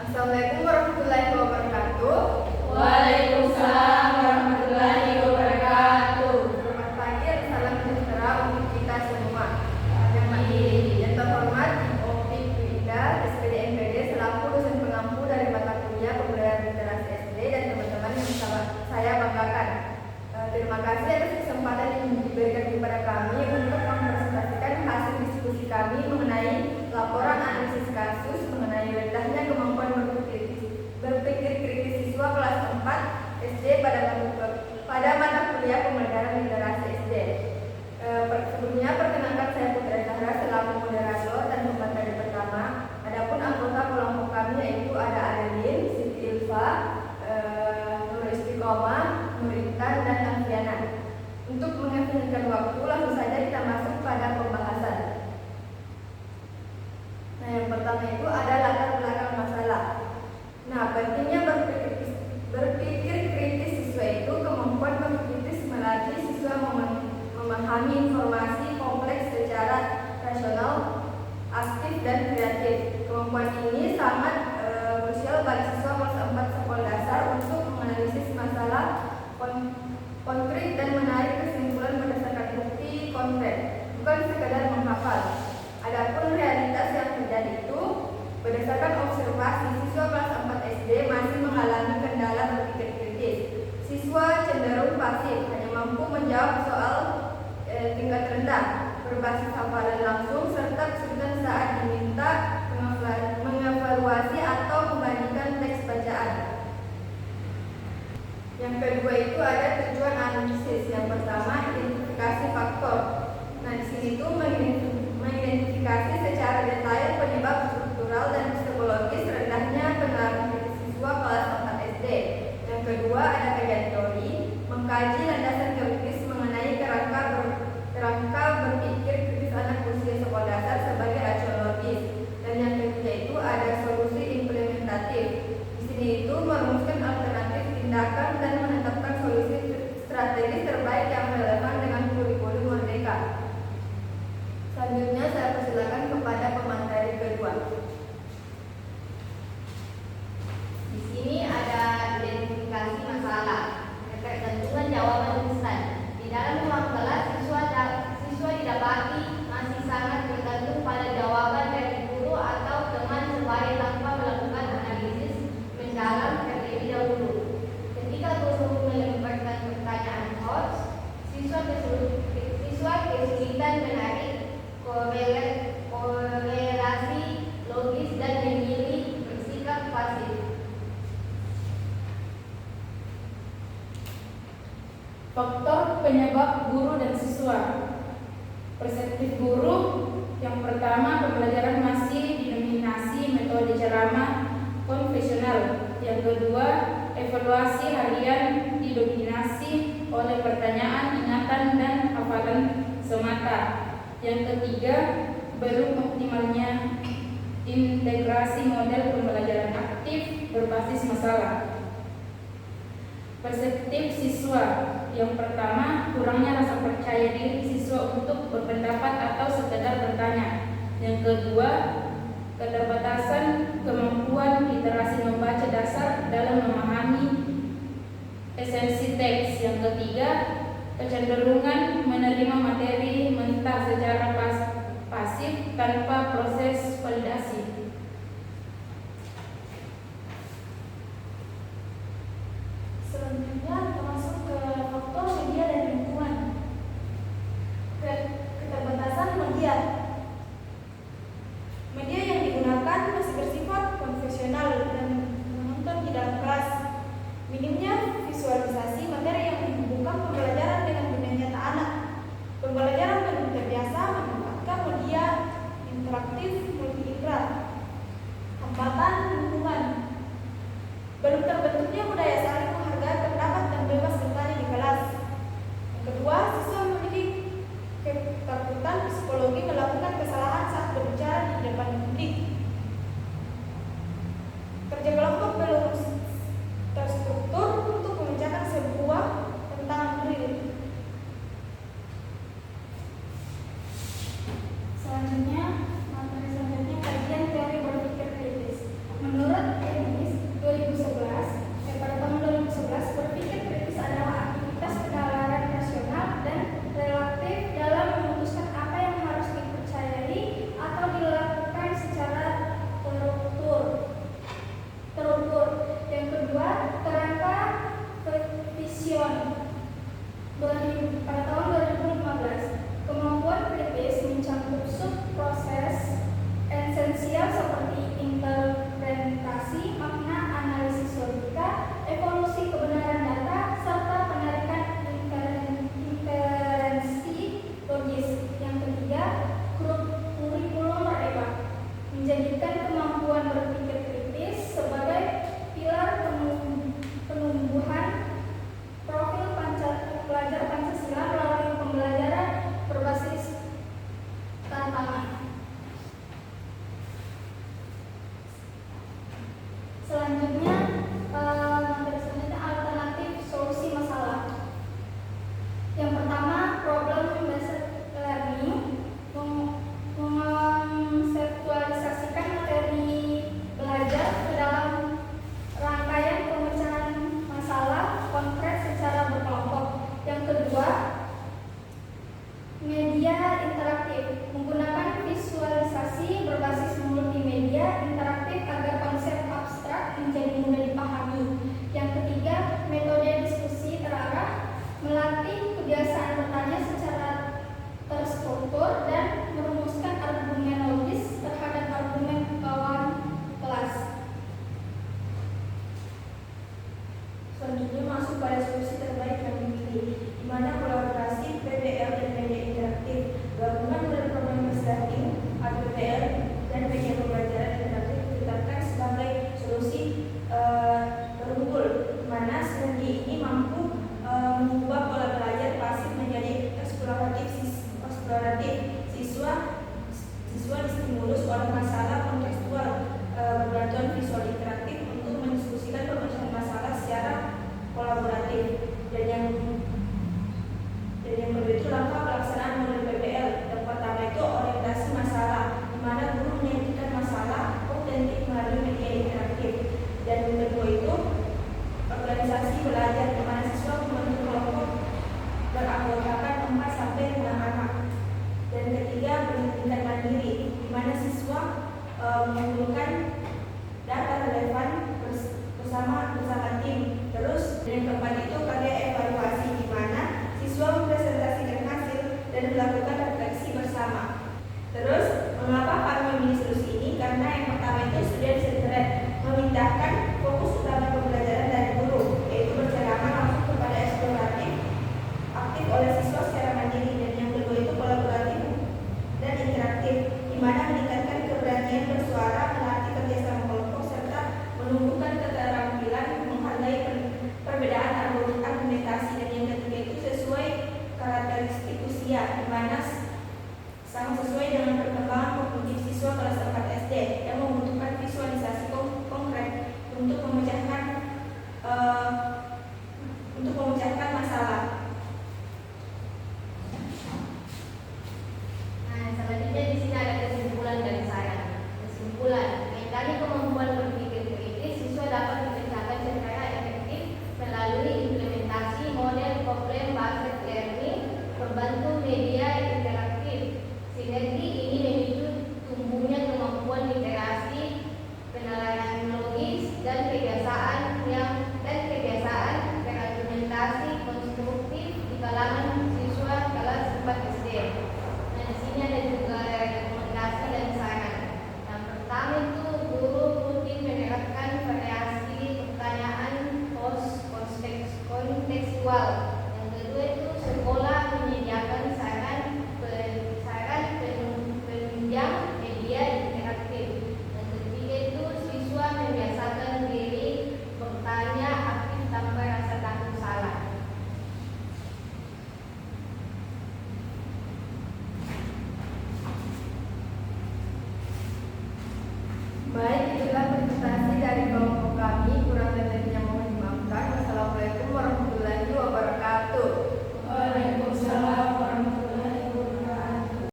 Assalamualaikum warahmatullahi wabarakatuh. Waalaikumsalam warahmatullahi wabarakatuh. Selamat pagi dan salam sejahtera untuk kita semua. Yang terhormat Ibu Ida, SPD MPD selaku dosen pengampu dari mata kuliah Pembelajaran Literasi SD dan teman-teman yang saya banggakan. Terima kasih atas kesempatan yang diberikan kepada kami untuk mempresentasikan hasil diskusi kami mengenai laporan analisis kasus mengenai rendahnya kemampuan berpikir kritis siswa kelas 4 SD pada mata kuliah Pembelajaran Literasi SD. Sebelumnya perkenalkan saya Putri Zahra selaku moderator dan pemateri pertama. Adapun anggota kelompok kami yaitu ada Adeline, Siti Ilva, Nur Istiqomah, Nur Intan, dan Alfiana. Untuk mengefisienkan waktu, langsung saja kita masuk pada pembahasan. Nah, yang pertama itu ada latar belakang masalah. Nah, pentingnya berpikir kritis siswa itu kemampuan berkritis melatih siswa memahami informasi kompleks secara rasional, aktif, dan kreatif. Kemampuan ini sangat krusial bagi siswa kelas 4 sekolah dasar untuk menganalisis masalah konkret dan menarik kesimpulan berdasarkan bukti konkret, bukan sekadar menghafal. Adapun realitas yang terjadi itu berdasarkan observasi siswa kelas 4 SD masih mengalami kendala berpikir kritis. Siswa cenderung pasif, hanya mampu menjawab soal tingkat rendah, berbasis hafalan langsung, serta kesulitan saat diminta mengevaluasi atau membandingkan teks bacaan. Yang kedua itu ada tujuan analisis. Yang pertama, identifikasi faktor. Nah, di sini itu mengidentifikasi secara detail penyebab struktural dan psikologis rendahnya penerapan kritis siswa kelas 4 SD. Yang kedua ada kajian teori, mengkaji landasan teoritis mengenai kerangka berpikir kritis anak usia sekolah dasar sebagai acuan logis. Dan yang ketiga itu ada solusi implementatif. Di sini itu merumuskan alternatif tindakan dan menetapkan solusi strategis terbaik yang relevan dengan kurikulum merdeka. Selanjutnya saya persilakan kepada pemateri kedua. Di sini ada identifikasi masalah, ketergantungan jawaban instan. Di dalam ruang kelas, siswa didapati masih sangat bergantung pada jawaban dari guru atau teman sebaya tanpa melakukan analisis mendalam terlebih dahulu. Ketika guru melemparkan pertanyaan hoax, siswa kesulitan menarik korelasi logis dan memilih bersikap pasif. Faktor penyebab guru dan siswa. Perspektif guru, yang pertama, pembelajaran masih didominasi metode ceramah konvensional. Yang kedua, evaluasi harian didominasi oleh pertanyaan, ingatan, dan hafalan semata. Yang ketiga, belum optimalnya integrasi model pembelajaran aktif berbasis masalah. Perspektif siswa. Yang pertama, kurangnya rasa percaya diri siswa untuk berpendapat atau sekedar bertanya. Yang kedua, keterbatasan kemampuan literasi membaca dasar dalam memahami esensi teks. Yang ketiga, kecenderungan menerima materi mentah secara pasif tanpa proses validasi. Selanjutnya kita masuk ke faktor media dan lingkungan. Keterbatasan media. Media yang digunakan masih bersifat konvensional dan menonton di dalam kelas. Minimnya visualisasi materi yang menghubungkan pembelajaran dengan dunia nyata anak. Pembelajaran belum terbiasa memanfaatkan media interaktif multi-indera Selanjutnya